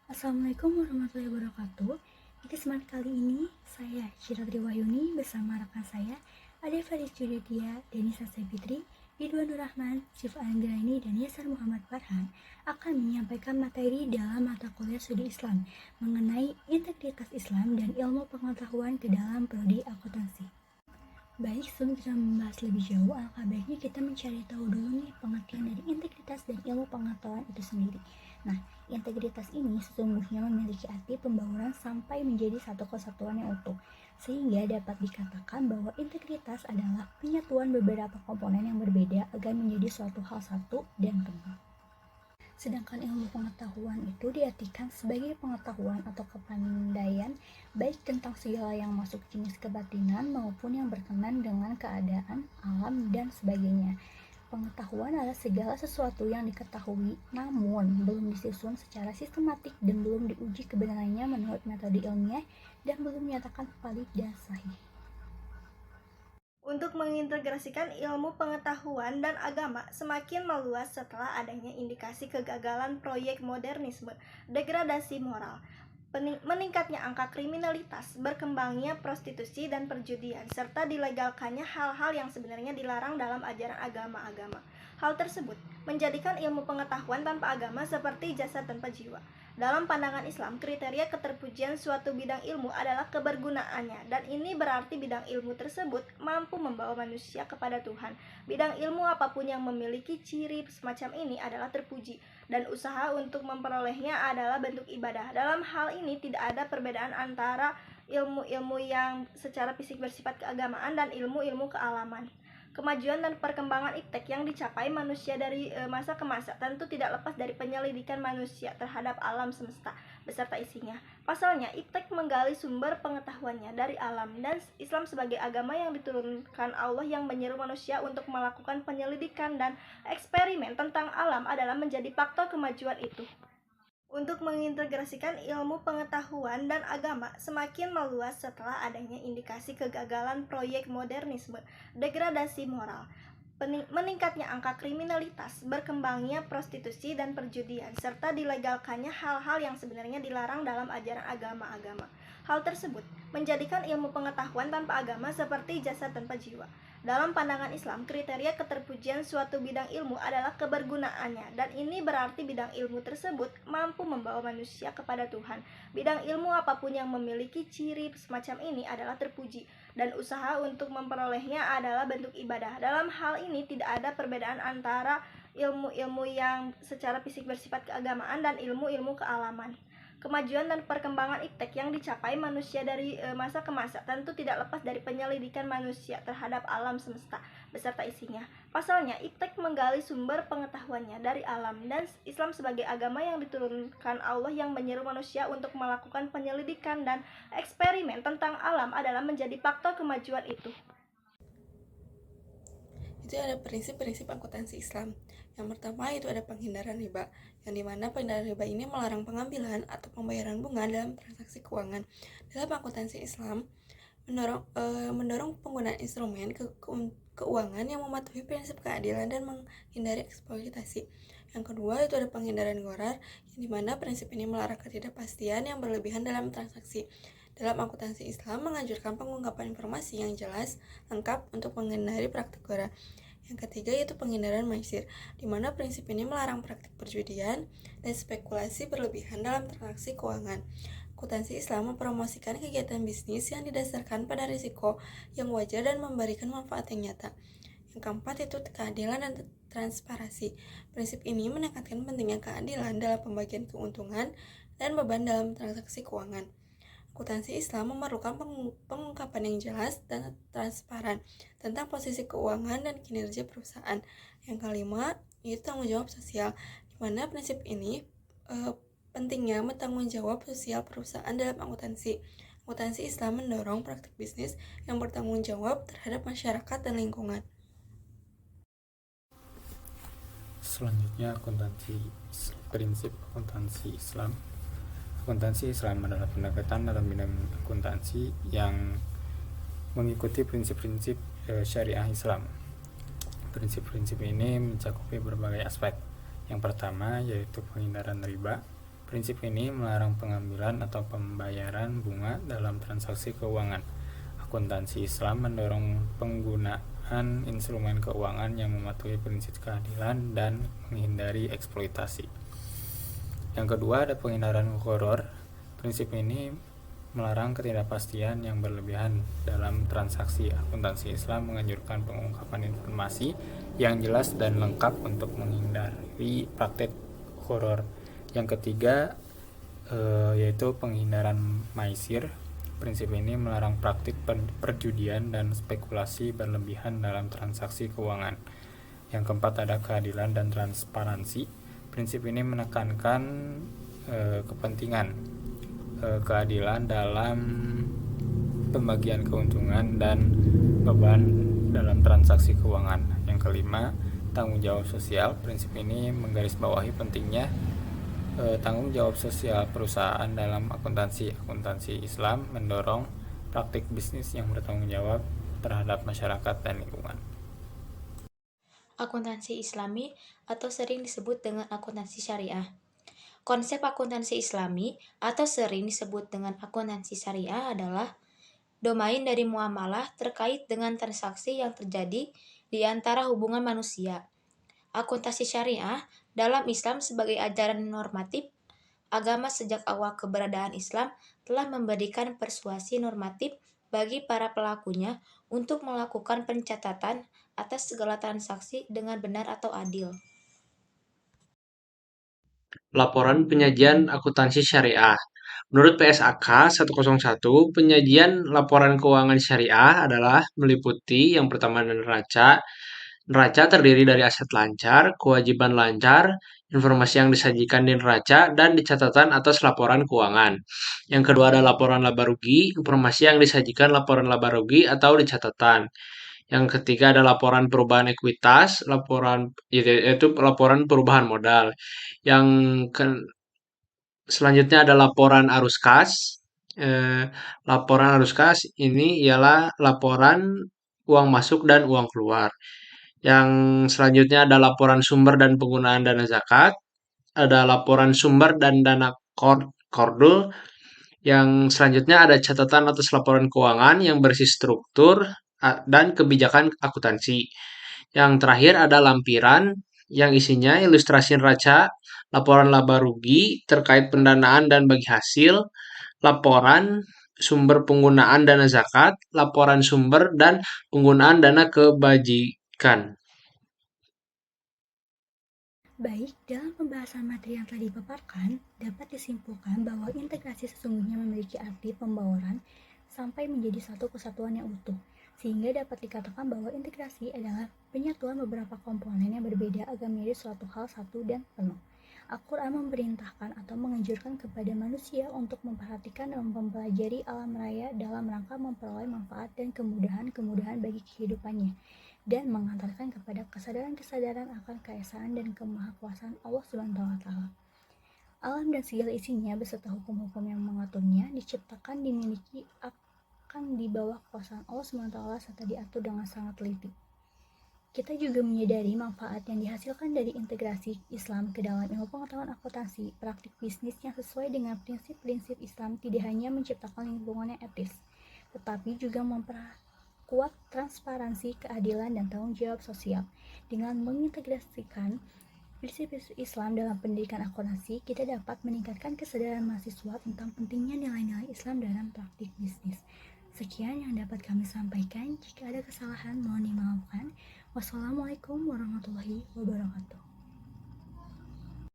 Assalamualaikum warahmatullahi wabarakatuh. Di kesempatan kali ini, saya Syiratri Wahyuni bersama rekan saya, Ade Faris Judedia, Denisa Sabitri, Ridwan Nur Rahman, Syif Anggraini, dan Yasar Muhammad Farhan akan menyampaikan materi dalam mata kuliah studi Islam mengenai integritas Islam dan ilmu pengetahuan ke dalam prodi akuntansi. Baik, sebelum kita membahas lebih jauh, alangkah baiknya kita mencari tahu dulu nih pengertian dari integritas dan ilmu pengetahuan itu sendiri. Nah, integritas ini sesungguhnya memiliki arti pembauran sampai menjadi satu kesatuan yang utuh, sehingga dapat dikatakan bahwa integritas adalah penyatuan beberapa komponen yang berbeda agar menjadi suatu hal satu dan kembali. Sedangkan ilmu pengetahuan itu diartikan sebagai pengetahuan atau kepandaian baik tentang segala yang masuk jenis kebatinan maupun yang berkenan dengan keadaan, alam, dan sebagainya. Pengetahuan adalah segala sesuatu yang diketahui namun belum disusun secara sistematik dan belum diuji kebenarannya menurut metode ilmiah dan belum dinyatakan valid dan sahih. Untuk mengintegrasikan ilmu pengetahuan dan agama semakin meluas setelah adanya indikasi kegagalan proyek modernisme, degradasi moral, meningkatnya angka kriminalitas, berkembangnya prostitusi dan perjudian, serta dilegalkannya hal-hal yang sebenarnya dilarang dalam ajaran agama-agama. Hal tersebut menjadikan ilmu pengetahuan tanpa agama seperti jasad tanpa jiwa. Dalam pandangan Islam, kriteria keterpujian suatu bidang ilmu adalah kebergunaannya, dan ini berarti bidang ilmu tersebut mampu membawa manusia kepada Tuhan. Bidang ilmu apapun yang memiliki ciri semacam ini adalah terpuji, dan usaha untuk memperolehnya adalah bentuk ibadah. Dalam hal ini tidak ada perbedaan antara ilmu-ilmu yang secara fisik bersifat keagamaan dan ilmu-ilmu kealaman. Kemajuan dan perkembangan iptek yang dicapai manusia dari masa ke masa tentu tidak lepas dari penyelidikan manusia terhadap alam semesta beserta isinya. Pasalnya, iptek menggali sumber pengetahuannya dari alam, dan Islam sebagai agama yang diturunkan Allah yang menyeru manusia untuk melakukan penyelidikan dan eksperimen tentang alam adalah menjadi faktor kemajuan itu. Untuk mengintegrasikan ilmu pengetahuan dan agama semakin meluas setelah adanya indikasi kegagalan proyek modernisme, degradasi moral, meningkatnya angka kriminalitas, berkembangnya prostitusi dan perjudian, serta dilegalkannya hal-hal yang sebenarnya dilarang dalam ajaran agama-agama. Hal tersebut menjadikan ilmu pengetahuan tanpa agama seperti jasad tanpa jiwa. Dalam pandangan Islam, kriteria keterpujian suatu bidang ilmu adalah kebergunaannya, dan ini berarti bidang ilmu tersebut mampu membawa manusia kepada Tuhan. Bidang ilmu apapun yang memiliki ciri semacam ini adalah terpuji, dan usaha untuk memperolehnya adalah bentuk ibadah. Dalam hal ini tidak ada perbedaan antara ilmu-ilmu yang secara fisik bersifat keagamaan dan ilmu-ilmu kealaman. Kemajuan dan perkembangan iptek yang dicapai manusia dari masa ke masa tentu tidak lepas dari penyelidikan manusia terhadap alam semesta beserta isinya. Pasalnya, iptek menggali sumber pengetahuannya dari alam, dan Islam sebagai agama yang diturunkan Allah yang menyeru manusia untuk melakukan penyelidikan dan eksperimen tentang alam adalah menjadi faktor kemajuan itu. Itu ada prinsip-prinsip akuntansi Islam. Yang pertama itu ada penghindaran riba, yang dimana penghindaran riba ini melarang pengambilan atau pembayaran bunga dalam transaksi keuangan. Dalam akuntansi Islam, mendorong penggunaan instrumen keuangan yang mematuhi prinsip keadilan dan menghindari eksploitasi. Yang kedua itu ada penghindaran gharar, yang dimana prinsip ini melarang ketidakpastian yang berlebihan dalam transaksi. Dalam akuntansi Islam menganjurkan pengungkapan informasi yang jelas, lengkap untuk menghindari praktik gharar. Yang ketiga yaitu penghindaran maisir, di mana prinsip ini melarang praktik perjudian dan spekulasi berlebihan dalam transaksi keuangan. Akuntansi Islam mempromosikan kegiatan bisnis yang didasarkan pada risiko yang wajar dan memberikan manfaat yang nyata. Yang keempat itu keadilan dan transparansi. Prinsip ini menekankan pentingnya keadilan dalam pembagian keuntungan dan beban dalam transaksi keuangan. Akuntansi Islam memerlukan pengungkapan yang jelas dan transparan tentang posisi keuangan dan kinerja perusahaan. Yang kelima, yaitu tanggung jawab sosial, di mana prinsip ini pentingnya bertanggung jawab sosial perusahaan dalam akuntansi. Akuntansi Islam mendorong praktik bisnis yang bertanggung jawab terhadap masyarakat dan lingkungan. Selanjutnya, prinsip akuntansi Islam. Akuntansi Islam adalah pendekatan dalam bidang akuntansi yang mengikuti prinsip-prinsip syariah Islam. Prinsip-prinsip ini mencakupi berbagai aspek. Yang pertama yaitu penghindaran riba, Prinsip ini melarang pengambilan atau pembayaran bunga dalam transaksi keuangan. Akuntansi Islam mendorong penggunaan instrumen keuangan yang mematuhi prinsip keadilan dan menghindari eksploitasi. Yang kedua ada penghindaran gharar. Prinsip ini melarang ketidakpastian yang berlebihan dalam transaksi. Akuntansi Islam menganjurkan pengungkapan informasi yang jelas dan lengkap untuk menghindari praktek gharar. Yang ketiga yaitu penghindaran maisir. Prinsip ini melarang praktik perjudian dan spekulasi berlebihan dalam transaksi keuangan. Yang keempat ada keadilan dan transparansi. Prinsip ini menekankan kepentingan keadilan dalam pembagian keuntungan dan beban dalam transaksi keuangan. Yang kelima, tanggung jawab sosial. Prinsip ini menggarisbawahi pentingnya tanggung jawab sosial perusahaan dalam akuntansi. Akuntansi Islam mendorong praktik bisnis yang bertanggung jawab terhadap masyarakat dan lingkungan. Akuntansi Islami atau sering disebut dengan akuntansi syariah. Konsep akuntansi Islami atau sering disebut dengan akuntansi syariah adalah domain dari muamalah terkait dengan transaksi yang terjadi di antara hubungan manusia. Akuntansi syariah dalam Islam sebagai ajaran normatif agama sejak awal keberadaan Islam telah memberikan persuasi normatif bagi para pelakunya untuk melakukan pencatatan atas segala transaksi dengan benar atau adil. Laporan penyajian akuntansi syariah. Menurut PSAK 101, penyajian laporan keuangan syariah adalah meliputi yang pertama neraca. Neraca terdiri dari aset lancar, kewajiban lancar, informasi yang disajikan di neraca, dan di catatan atas laporan keuangan. Yang kedua ada laporan laba rugi, informasi yang disajikan laporan laba rugi atau di catatan. Yang ketiga ada laporan perubahan ekuitas, yaitu laporan perubahan modal. Yang selanjutnya ada laporan arus kas. Laporan arus kas ini ialah laporan uang masuk dan uang keluar. Yang selanjutnya ada laporan sumber dan penggunaan dana zakat. Ada laporan sumber dan dana kordul. Yang selanjutnya ada catatan atas laporan keuangan yang berisi struktur dan kebijakan akuntansi. Yang terakhir ada lampiran yang isinya ilustrasi neraca, laporan laba rugi terkait pendanaan dan bagi hasil, laporan sumber penggunaan dana zakat, laporan sumber dan penggunaan dana kebajikan. Baik, dalam pembahasan materi yang telah dipaparkan, dapat disimpulkan bahwa integrasi sesungguhnya memiliki arti pembawaran sampai menjadi satu kesatuan yang utuh, sehingga dapat dikatakan bahwa integrasi adalah penyatuan beberapa komponen yang berbeda agar menjadi suatu hal satu dan penuh. Al-Quran memerintahkan atau menganjurkan kepada manusia untuk memperhatikan dan mempelajari alam raya dalam rangka memperoleh manfaat dan kemudahan-kemudahan bagi kehidupannya, dan mengantarkan kepada kesadaran-kesadaran akan keesaan dan kemahakuasaan Allah SWT. Alam dan segala isinya beserta hukum-hukum yang mengaturnya diciptakan, dimiliki, akan di bawah kekuasaan Allah SWT serta diatur dengan sangat teliti. Kita juga menyadari manfaat yang dihasilkan dari integrasi Islam ke dalam ilmu pengetahuan akuntansi. Praktik bisnis yang sesuai dengan prinsip-prinsip Islam tidak hanya menciptakan lingkungan yang etis, tetapi juga memperkuat transparansi, keadilan, dan tanggung jawab sosial. Dengan mengintegrasikan prinsip Islam dalam pendidikan akuntansi, kita dapat meningkatkan kesadaran mahasiswa tentang pentingnya nilai-nilai Islam dalam praktik bisnis. Sekian yang dapat kami sampaikan. Jika ada kesalahan, mohon dimaafkan. Wassalamualaikum warahmatullahi wabarakatuh.